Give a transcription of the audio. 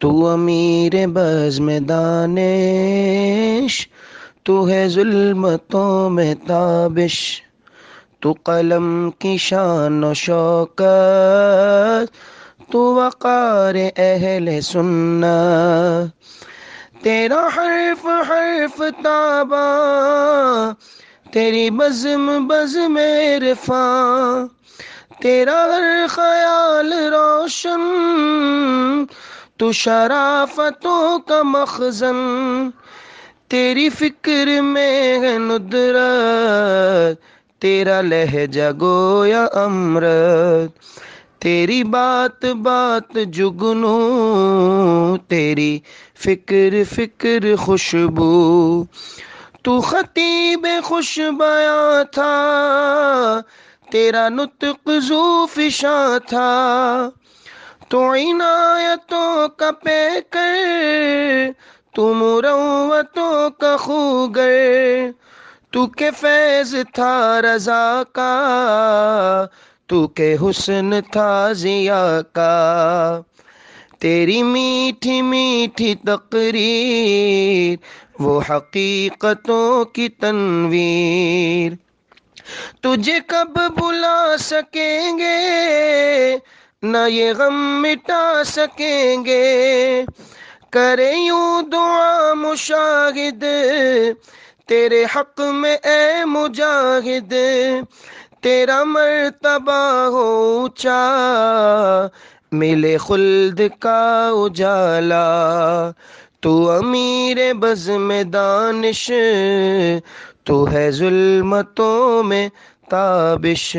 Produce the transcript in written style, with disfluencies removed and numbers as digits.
تو امیر بزم دانش، تو ہے ظلمتوں میں تابش، تو قلم کی شان و شوکت، تو وقار اہل سنت، تیرا حرف حرف تابا، تیری بزم بزم عرفاں، تیرا ہر خیال روشن، تو شرافتوں کا مخزن، تیری فکر میں ہے ندرت، تیرا لہجہ گویا امرت، تیری بات بات جگنو، تیری فکر فکر خوشبو، تو خطیب خوش بیاں تھا، تیرا نطق ذو فشاں تھا، تو عنایتوں کا پیکر، تو مروتوں کا خوگر، تو کہ فیض تھا رضا کا، تو کہ حسن تھا ضیا کا، تیری میٹھی میٹھی تقریر وہ حقیقتوں کی تنویر، تجھے کب بلا سکیں گے نہ یہ غم مٹا سکیں گے، کرے یوں دعا مشاہد تیرے حق میں اے مجاہد، تیرا مرتبہ ہو اونچا، ملے خلد کا اجالا، تو امیر بزم دانش، تو ہے ظلمتوں میں تابش۔